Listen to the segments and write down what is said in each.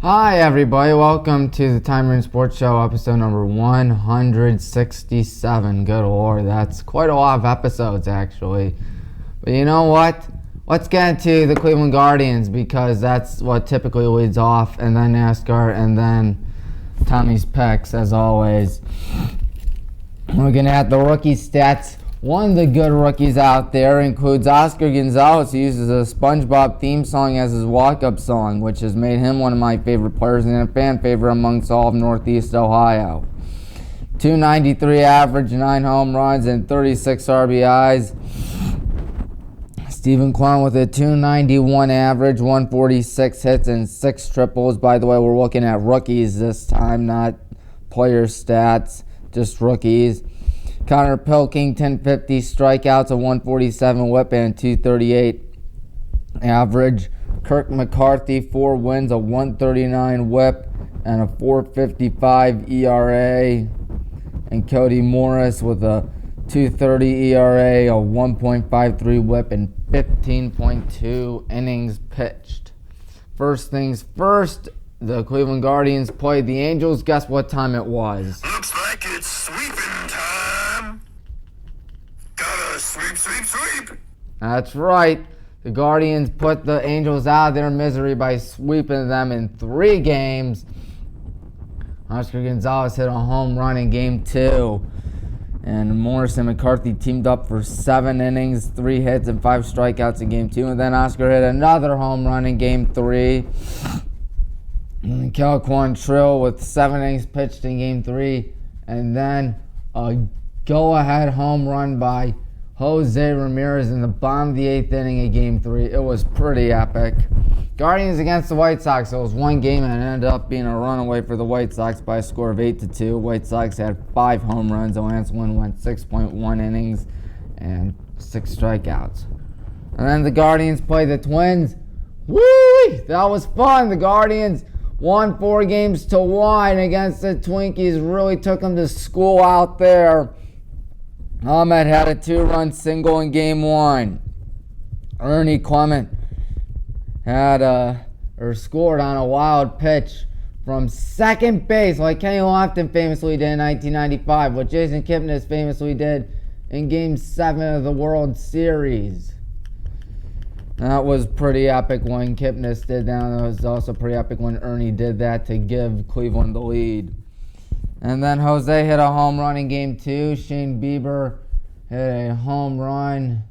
Hi everybody, welcome to the Tommy Maroon Sports Show, episode number 167. Good lord, that's quite a lot of episodes actually. But you know what? Let's get into the Cleveland Guardians because that's what typically leads off, and then NASCAR, and then Tommy's picks as always. Looking at the rookie stats, one of the good rookies out there includes Oscar Gonzalez, who uses a SpongeBob theme song as his walk-up song, which has made him one of my favorite players and a fan favorite amongst all of Northeast Ohio. 293 average, 9 home runs, and 36 RBIs. Stephen Kwan with a 291 average, 146 hits, and 6 triples. By the way, we're looking at rookies this time, not player stats, just rookies. Connor Pilkington, 50 strikeouts, a 147 whip, and 238 average. Kirk McCarthy, 4 wins, a 139 whip, and a 4.55 ERA. And Cody Morris with a 2.30 ERA, a 1.53 whip, and 15.2 innings pitched. First things first, the Cleveland Guardians played the Angels. Guess what time it was? Looks like it's sweeping time. Gotta sweep, sweep, sweep. That's right. The Guardians put the Angels out of their misery by sweeping them in 3 games. Oscar Gonzalez hit a home run in Game 2. And Morris and McCarthy teamed up for 7 innings, 3 hits, and 5 strikeouts in Game 2. And then Oscar hit another home run in Game 3. And Cal Quantrill with 7 innings pitched in Game 3. And then a go-ahead home run by Jose Ramirez in the bottom of the 8th inning of Game 3. It was pretty epic. Guardians against the White Sox. It was one game and it ended up being a runaway for the White Sox by a score of 8-2. White Sox had 5 home runs. Lance Lynn went 6.1 innings and 6 strikeouts. And then the Guardians played the Twins. Woo! That was fun. The Guardians won 4 games to 1 against the Twinkies. Really took them to school out there. Ahmed had a 2-run single in Game 1. Ernie Clement had scored on a wild pitch from second base, like Kenny Lofton famously did in 1995, what Jason Kipnis famously did in Game 7 of the World Series. That was pretty epic when Kipnis did that. It was also pretty epic when Ernie did that to give Cleveland the lead. And then Jose hit a home run in Game 2. Shane Bieber hit a home run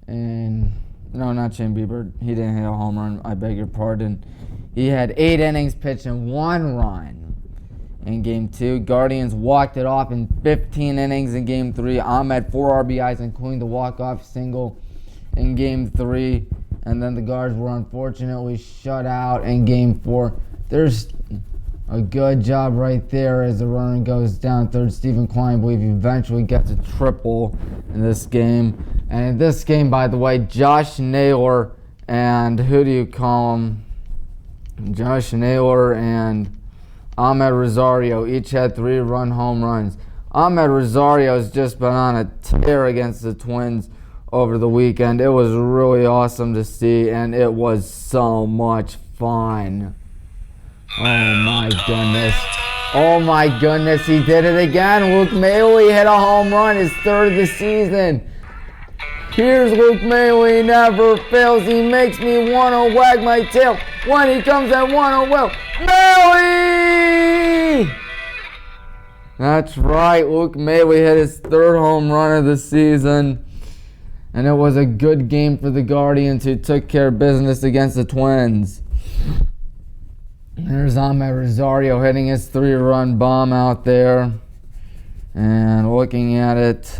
in... No, not Shane Bieber. He didn't hit a home run. I beg your pardon. He had 8 innings pitched and 1 run in Game 2. Guardians walked it off in 15 innings in Game 3. Ahmed 4 RBIs, including the walk-off single in Game 3. And then the Guards were unfortunately shut out in Game 4. There's a good job right there as the runner goes down third. Stephen Kwan, I believe, eventually gets a triple in this game. And in this game, by the way, Josh Naylor and who do you call him? Josh Naylor and Ahmed Rosario each had 3-run home runs. Ahmed Rosario has just been on a tear against the Twins over the weekend. It was really awesome to see, and it was so much fun. Oh my goodness. Oh my goodness, he did it again. Luke Maile hit a home run, his 3rd of the season. Here's Luke Maile, he never fails. He makes me want to wag my tail when he comes at 1-0. Maile! That's right, Luke Maile hit his 3rd home run of the season. And it was a good game for the Guardians, who took care of business against the Twins. There's Ahmed Rosario hitting his 3-run bomb out there. And looking at it,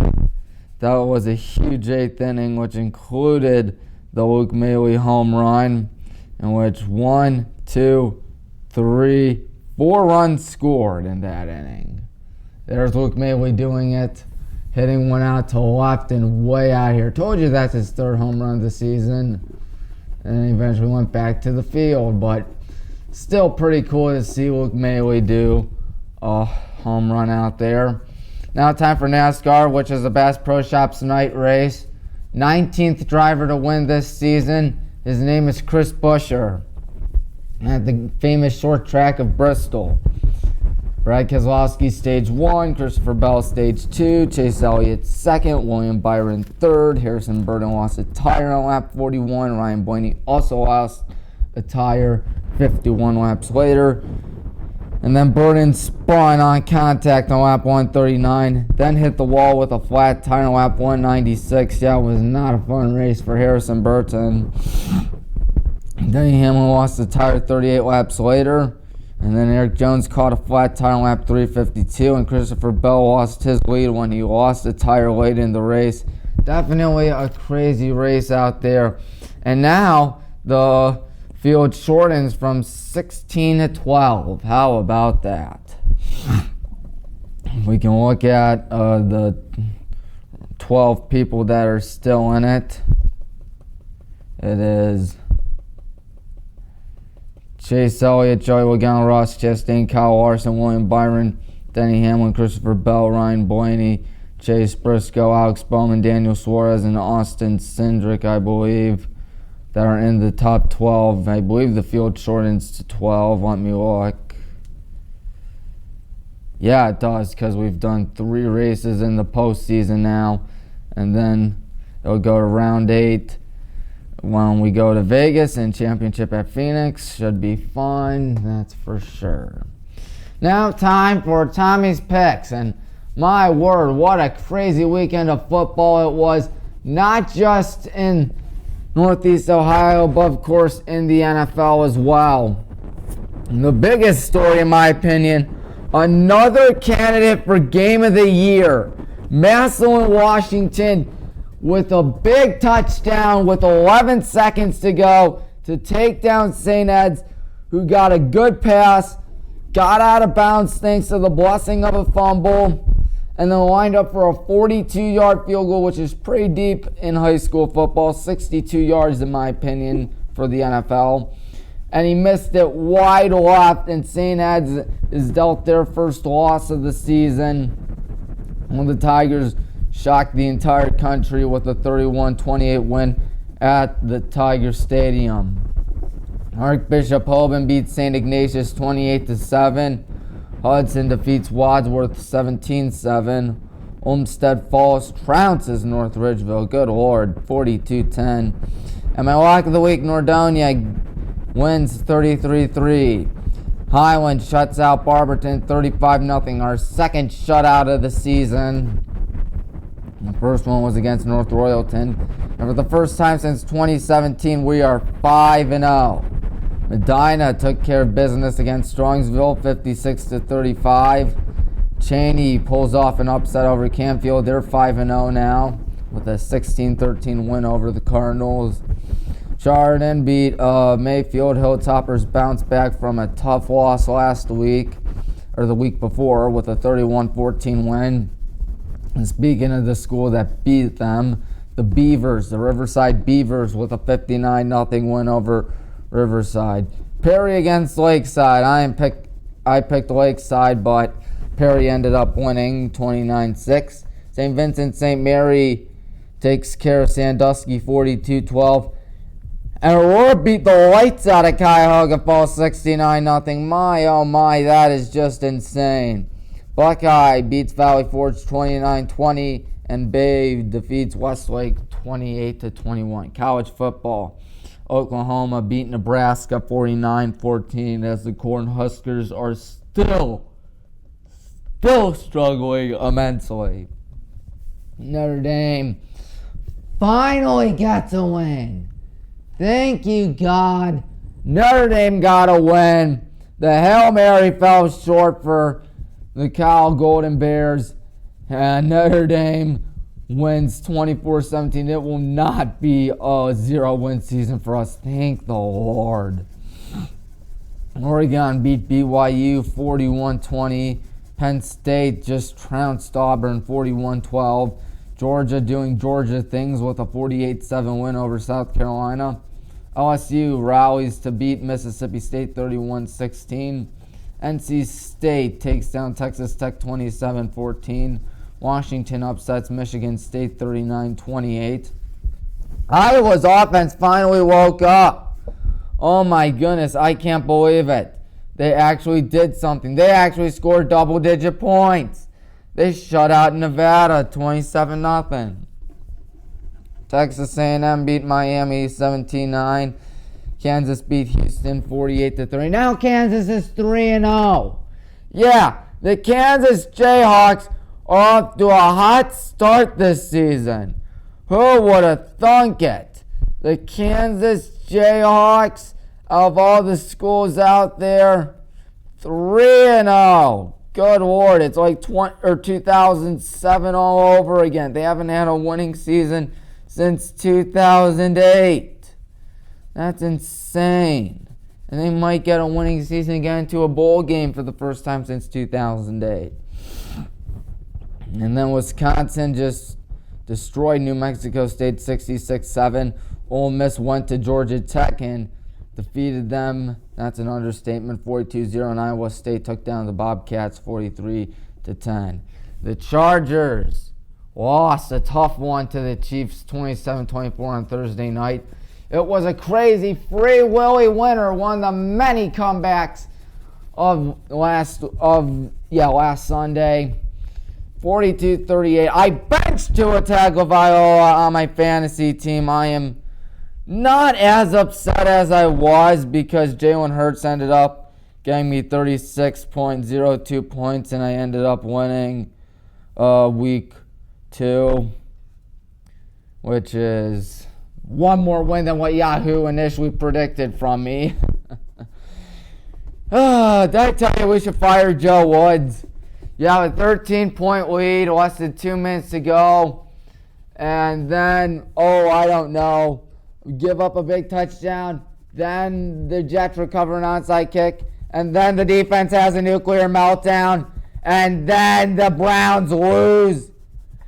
that was a huge 8th inning, which included the Luke Maile home run, in which 1, 2, 3, 4 runs scored in that inning. There's Luke Maile doing it, hitting one out to left and way out here. Told you that's his 3rd home run of the season. And then he eventually went back to the field, but still pretty cool to see Luke Maile do a home run out there. Now time for NASCAR, which is the Bass Pro Shops night race. 19th driver to win this season. His name is Chris Buescher. at the famous short track of Bristol. Brad Keselowski stage 1, Christopher Bell stage 2, Chase Elliott 2nd, William Byron 3rd, Harrison Burton lost a tire on lap 41, Ryan Blaney also lost a tire 51 laps later. And then Burton spun on contact on lap 139, then hit the wall with a flat tire on lap 196. Yeah, it was not a fun race for Harrison Burton. Denny Hamlin lost the tire 38 laps later. And then Eric Jones caught a flat tire on lap 352, and Christopher Bell lost his lead when he lost a tire late in the race. Definitely a crazy race out there. And now the field shortens from 16 to 12. How about that? We can look at the 12 people that are still in it. It is Chase Elliott, Joey Logano, Ross Chastain, Kyle Larson, William Byron, Denny Hamlin, Christopher Bell, Ryan Blaney, Chase Briscoe, Alex Bowman, Daniel Suarez, and Austin Cindric, I believe, that are in the top 12. I believe the field shortens to 12. Let me look. Yeah, it does, because we've done 3 races in the postseason now, and then it'll go to round 8. When we go to Vegas and championship at Phoenix, should be fun, that's for sure. Now time for Tommy's picks, and my word, what a crazy weekend of football it was, not just in Northeast Ohio, but of course in the NFL as well. And the biggest story, in my opinion, another candidate for Game of the Year, Massillon, Washington, with a big touchdown with 11 seconds to go to take down St. Ed's, who got a good pass, got out of bounds thanks to the blessing of a fumble, and then lined up for a 42-yard field goal, which is pretty deep in high school football, 62 yards in my opinion for the NFL. And he missed it wide left, and St. Ed's is dealt their first loss of the season. When the Tigers shocked the entire country with a 31-28 win at the Tiger Stadium. Archbishop Holben beats St. Ignatius 28-7. Hudson defeats Wadsworth 17-7. Olmsted Falls trounces North Ridgeville, good lord, 42-10. And my lock of the week, Nordonia wins 33-3. Highland shuts out Barberton 35-0, our second shutout of the season. The first one was against North Royalton. And for the first time since 2017, we are 5-0. Medina took care of business against Strongsville, 56-35. Cheney pulls off an upset over Canfield. They're 5-0 now with a 16-13 win over the Cardinals. Chardon beat Mayfield. Hilltoppers bounced back from a tough loss last week, or the week before, with a 31-14 win. And speaking of the school that beat them, the Beavers, the Riverside Beavers, with a 59-0 win over Riverside. Perry against Lakeside. I picked Lakeside, but Perry ended up winning 29-6. St. Vincent St. Mary takes care of Sandusky 42-12. And Aurora beat the lights out of Cuyahoga Falls 69-0. My, oh my, that is just insane. Buckeye beats Valley Forge 29-20, and Bay defeats Westlake 28-21. College football. Oklahoma beat Nebraska 49-14 as the Cornhuskers are still struggling immensely. Notre Dame finally gets a win. Thank you, God. Notre Dame got a win. The Hail Mary fell short for the Cal Golden Bears, and Notre Dame wins 24-17. It will not be a 0-win season for us. Thank the Lord. Oregon beat BYU 41-20. Penn State just trounced Auburn 41-12. Georgia doing Georgia things with a 48-7 win over South Carolina. LSU rallies to beat Mississippi State 31-16. NC State takes down Texas Tech 27-14. Washington upsets Michigan State 39-28. Iowa's offense finally woke up. Oh my goodness, I can't believe it. They actually did something. They actually scored double-digit points. They shut out Nevada 27-0. Texas A&M beat Miami 17-9. Kansas beat Houston 48-3. Now Kansas is 3-0. Yeah, the Kansas Jayhawks are off to a hot start this season. Who would have thunk it? The Kansas Jayhawks, of all the schools out there, 3-0. Good Lord, it's like 2007 all over again. They haven't had a winning season since 2008. That's insane. And they might get a winning season again to a bowl game for the first time since 2008. And then Wisconsin just destroyed New Mexico State 66-7. Ole Miss went to Georgia Tech and defeated them. That's an understatement. 42-0. And Iowa State took down the Bobcats 43-10. The Chargers lost a tough one to the Chiefs 27-24 on Thursday night. It was a crazy Free Willy winner, one of the many comebacks of last Sunday. 42-38. I benched Tua Tagovailoa on my fantasy team. I am not as upset as I was because Jalen Hurts ended up getting me 36.02 points and I ended up winning week 2, which is one more win than what Yahoo initially predicted from me. Did I tell you we should fire Joe Woods? You have a 13-point lead, less than 2 minutes to go. And then, I don't know, give up a big touchdown. Then the Jets recover an onside kick. And then the defense has a nuclear meltdown. And then the Browns lose.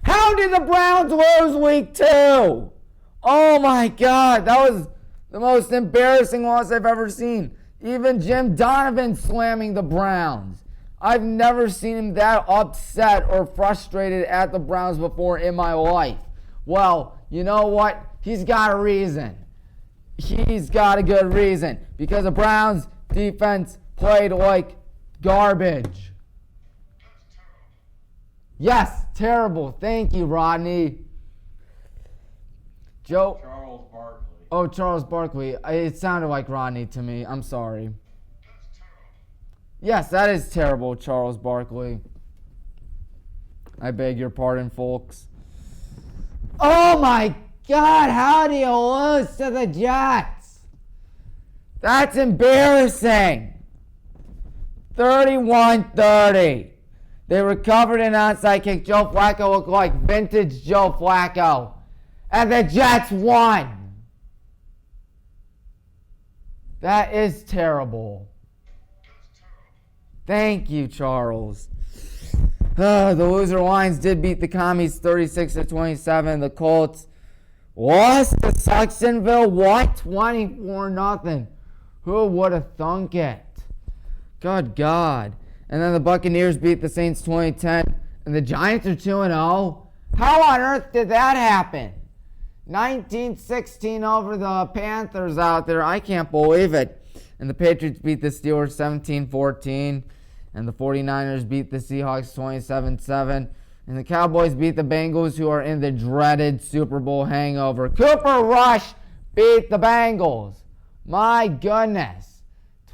How did the Browns lose week 2? Oh my God, that was the most embarrassing loss I've ever seen. Even Jim Donovan slamming the Browns. I've never seen him that upset or frustrated at the Browns before in my life. Well, you know what? He's got a reason. He's got a good reason. Because the Browns defense played like garbage. Yes, terrible. Thank you, Rodney. Charles Barkley. Oh, Charles Barkley. It sounded like Rodney to me. I'm sorry. Yes, that is terrible, Charles Barkley. I beg your pardon, folks. Oh my God, how do you lose to the Jets? That's embarrassing. 31-30. They recovered an onside kick. Joe Flacco looked like vintage Joe Flacco. And the Jets won. That is terrible. Thank you, Charles. The loser Lions did beat the Commies 36-27. The Colts lost to Jacksonville. What? 24-0. Who would have thunk it? Good God. And then the Buccaneers beat the Saints 20-10. And the Giants are 2-0. How on earth did that happen? 19-16 over the Panthers out there. I can't believe it. And the Patriots beat the Steelers 17-14. And the 49ers beat the Seahawks 27-7. And the Cowboys beat the Bengals, who are in the dreaded Super Bowl hangover. Cooper Rush beat the Bengals. My goodness.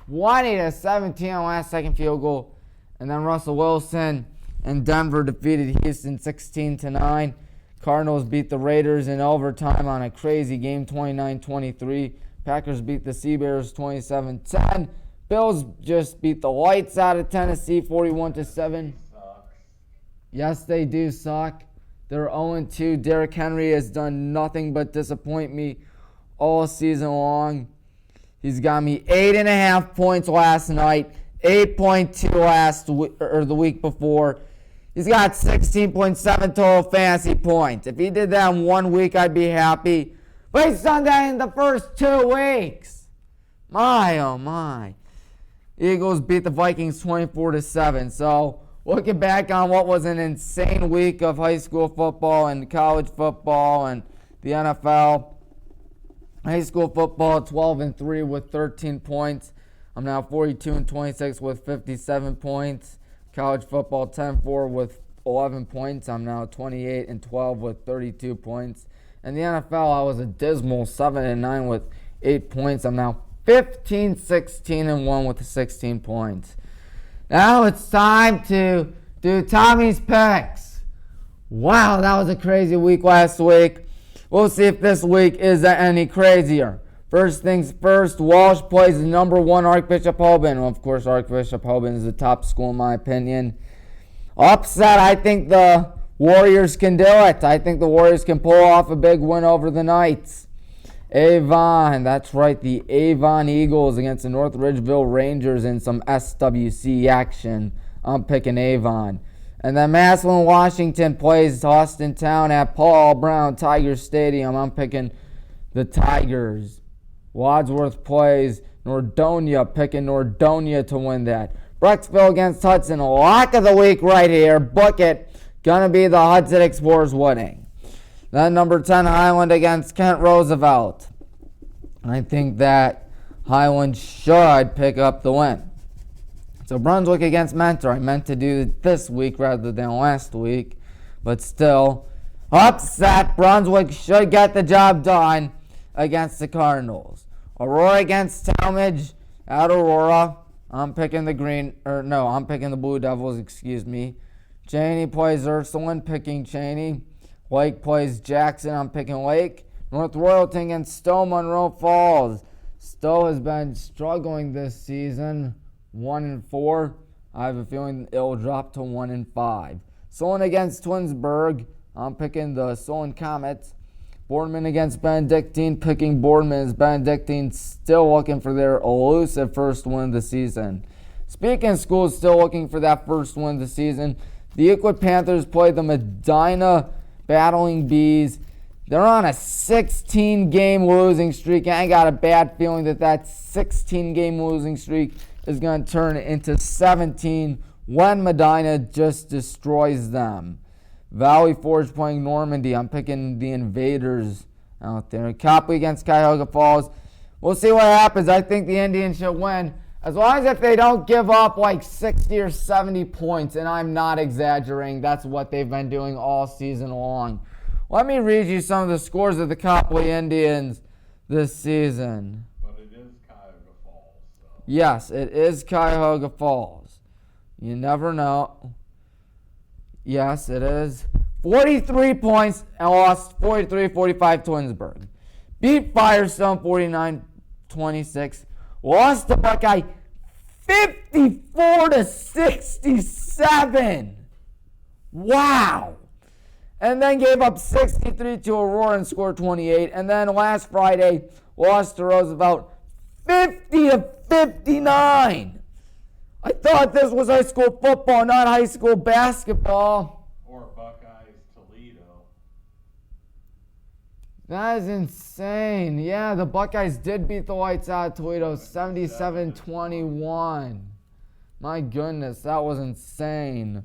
20-17 on last second field goal. And then Russell Wilson and Denver defeated Houston 16-9. Cardinals beat the Raiders in overtime on a crazy game, 29-23. Packers beat the Seabears 27-10. Bills just beat the lights out of Tennessee 41-7. Yes, they do suck. They're 0-2. Derrick Henry has done nothing but disappoint me all season long. He's got me 8.5 points last night, 8.2 the week before. He's got 16.7 total fantasy points. If he did that in 1 week, I'd be happy. But he's done that in the first 2 weeks. My, oh my. Eagles beat the Vikings 24-7. So, looking back on what was an insane week of high school football and college football and the NFL, High school football 12-3 with 13 points. I'm now 42-26 with 57 points. College football 10-4 with 11 points. I'm now 28-12 with 32 points. In the NFL, I was a dismal 7-9 with 8 points. I'm now 15-16-1 with 16 points. Now it's time to do Tommy's picks. Wow, that was a crazy week last week. We'll see if this week is any crazier. First things first, Walsh plays the number 1 Archbishop Hoban. Well, of course, Archbishop Hoban is the top school in my opinion. Upset, I think the Warriors can do it. I think the Warriors can pull off a big win over the Knights. Avon, that's right, the Avon Eagles against the North Ridgeville Rangers in some SWC action. I'm picking Avon. And then Massillon, Washington plays Austin Town at Paul Brown Tiger Stadium. I'm picking the Tigers. Wadsworth plays Nordonia, picking Nordonia to win that. Brecksville against Hudson, lock of the week right here. Book it. Gonna be the Hudson Explorers winning. Then number 10, Highland against Kent Roosevelt. I think that Highland should pick up the win. So Brunswick against Mentor. I meant to do it this week rather than last week. But still, upset. Brunswick should get the job done against the Cardinals. Aurora against Talmadge at Aurora. I'm picking the I'm picking the Blue Devils, excuse me. Cheney plays Ursuline, picking Cheney. Lake plays Jackson, I'm picking Lake. North Royalton against Stowe Monroe Falls. Stowe has been struggling this season. 1-4. I have a feeling it'll drop to 1-5. Solon against Twinsburg. I'm picking the Solon Comets. Boardman against Benedictine. Picking Boardman as Benedictine still looking for their elusive first win of the season. Speaking of schools still looking for that first win of the season, the Euclid Panthers play the Medina Battling Bees. They're on a 16-game losing streak. I got a bad feeling that 16-game losing streak is going to turn into 17 when Medina just destroys them. Valley Forge playing Normandy. I'm picking the Invaders out there. Copley against Cuyahoga Falls. We'll see what happens. I think the Indians should win. As long as if they don't give up like 60 or 70 points, and I'm not exaggerating, that's what they've been doing all season long. Let me read you some of the scores of the Copley Indians this season. But it is Cuyahoga Falls. So. Yes, it is Cuyahoga Falls. You never know. Yes, it is. 43 points and lost 43-45 Twinsburg. Beat Firestone 49-26. Lost to Buckeye 54-67. Wow. And then gave up 63 to Aurora and scored 28. And then last Friday lost to Roosevelt 50-59. I thought this was high school football, not high school basketball. Or Buckeyes Toledo. That is insane. Yeah, the Buckeyes did beat the Lights out of Toledo 77-21. My goodness, that was insane.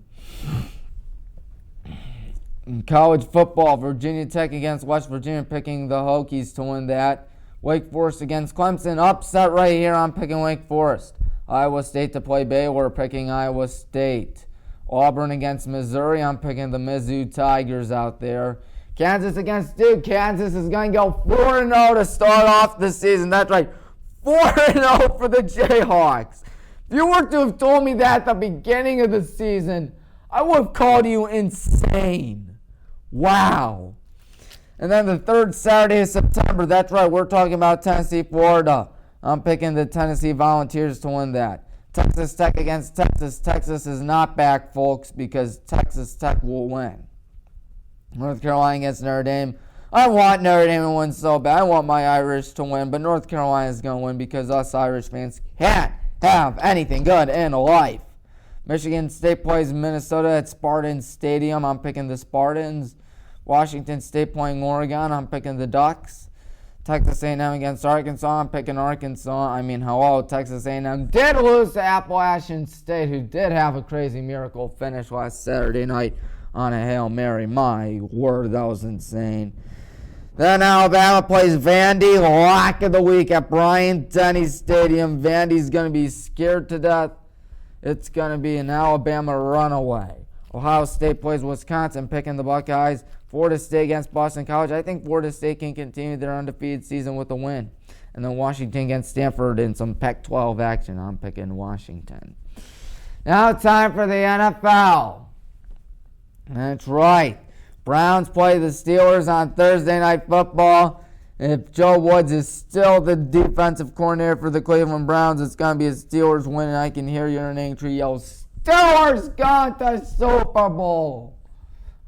In college football, Virginia Tech against West Virginia, picking the Hokies to win that. Wake Forest against Clemson, upset right here. I'm picking Wake Forest. Iowa State to play Baylor, picking Iowa State. Auburn against Missouri, I'm picking the Mizzou Tigers out there. Kansas against Duke. Kansas is going to go 4-0 to start off the season. That's right, 4-0 for the Jayhawks. If you were to have told me that at the beginning of the season, I would have called you insane. Wow. And then the third Saturday of September, that's right, we're talking about Tennessee, Florida. I'm picking the Tennessee Volunteers to win that. Texas Tech against Texas. Texas is not back, folks, because Texas Tech will win. North Carolina against Notre Dame. I want Notre Dame to win so bad. I want my Irish to win, but North Carolina is going to win because us Irish fans can't have anything good in life. Michigan State plays Minnesota at Spartan Stadium. I'm picking the Spartans. Washington State playing Oregon. I'm picking the Ducks. Texas A&M against Arkansas. I'm picking Arkansas. I mean, hello, Texas A&M did lose to Appalachian State, who did have a crazy miracle finish last Saturday night on a Hail Mary. My word, that was insane. Then Alabama plays Vandy, lock of the week at Bryant-Denny Stadium. Vandy's going to be scared to death. It's going to be an Alabama runaway. Ohio State plays Wisconsin, picking the Buckeyes. Florida State against Boston College. I think Florida State can continue their undefeated season with a win. And then Washington against Stanford in some Pac-12 action. I'm picking Washington. Now time for the NFL. That's right. Browns play the Steelers on Thursday Night Football. And if Joe Woods is still the defensive coordinator for the Cleveland Browns, it's going to be a Steelers win. And I can hear your name tree yell, Steelers got the Super Bowl.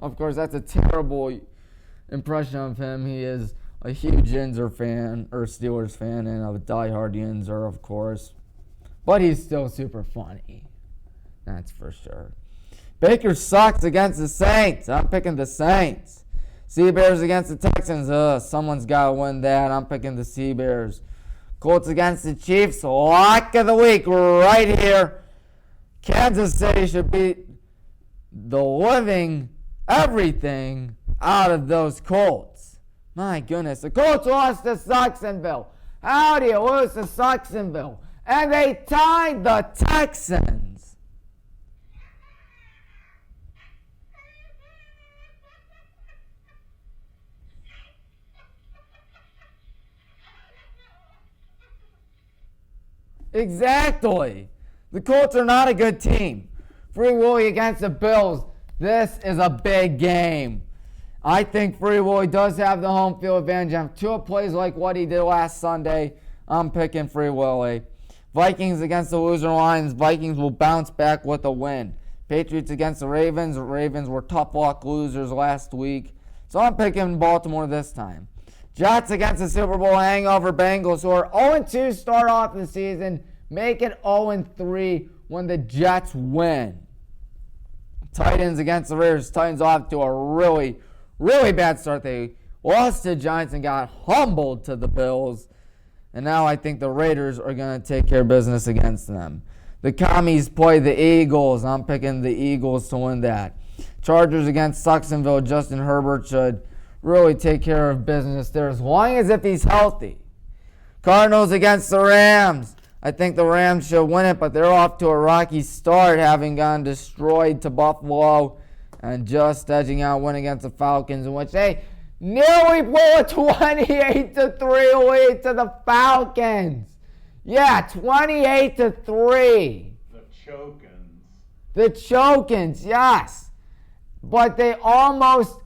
Of course, that's a terrible impression of him. He is a huge Yinzer fan, or Steelers fan, and a diehard Yinzer, of course. But he's still super funny. That's for sure. Baker sucks against the Saints. I'm picking the Saints. Sea-Bears against the Texans. Someone's got to win that. I'm picking the Sea-Bears. Colts against the Chiefs. Lock of the week right here. Kansas City should beat the living everything out of those Colts. My goodness. The Colts lost to Jacksonville. How do you lose to Jacksonville? And they tied the Texans. Exactly. The Colts are not a good team. Free Willy against the Bills. This is a big game. I think Free Willy does have the home field advantage. If Tua plays like what he did last Sunday, I'm picking Free Willy. Vikings against the loser Lions. Vikings will bounce back with a win. Patriots against the Ravens. The Ravens were tough luck losers last week. So I'm picking Baltimore this time. Jets against the Super Bowl hangover Bengals, who are 0-2 start off the season, make it 0-3 when the Jets win. Titans against the Raiders. Titans off to a really, really bad start. They lost to the Giants and got humbled to the Bills. And now I think the Raiders are going to take care of business against them. The Commies play the Eagles. I'm picking the Eagles to win that. Chargers against Jacksonville. Justin Herbert should really take care of business there as long as if he's healthy. Cardinals against the Rams. I think the Rams should win it, but they're off to a rocky start, having gone destroyed to Buffalo and just edging out win against the Falcons, in which they nearly blew a 28-3 lead to the Falcons. Yeah, 28-3. The Chokins. The Chokins, yes. But they almost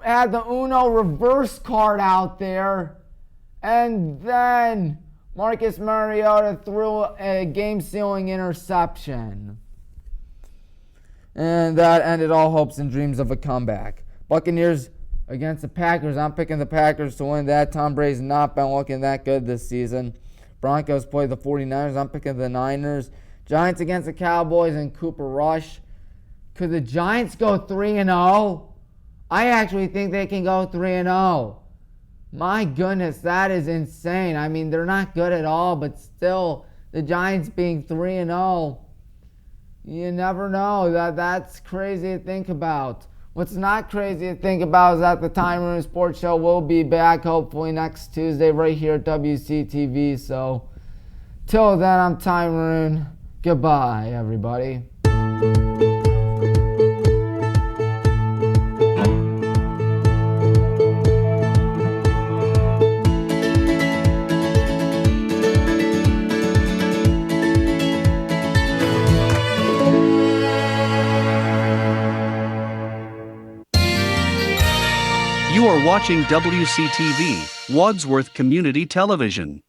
had the Uno reverse card out there, and then Marcus Mariota threw a game-sealing interception. And that ended all hopes and dreams of a comeback. Buccaneers against the Packers. I'm picking the Packers to win that. Tom Brady's not been looking that good this season. Broncos play the 49ers. I'm picking the Niners. Giants against the Cowboys and Cooper Rush. Could the Giants go 3-0? I actually think they can go 3-0. My goodness, that is insane. I mean, they're not good at all, but still, the Giants being 3-0, you never know. That's crazy to think about. What's not crazy to think about is that the Tommy Maroon Sports Show will be back hopefully next Tuesday right here at WCTV. So, till then, I'm Tommy Maroon. Goodbye, everybody. You are watching WCTV, Wadsworth Community Television.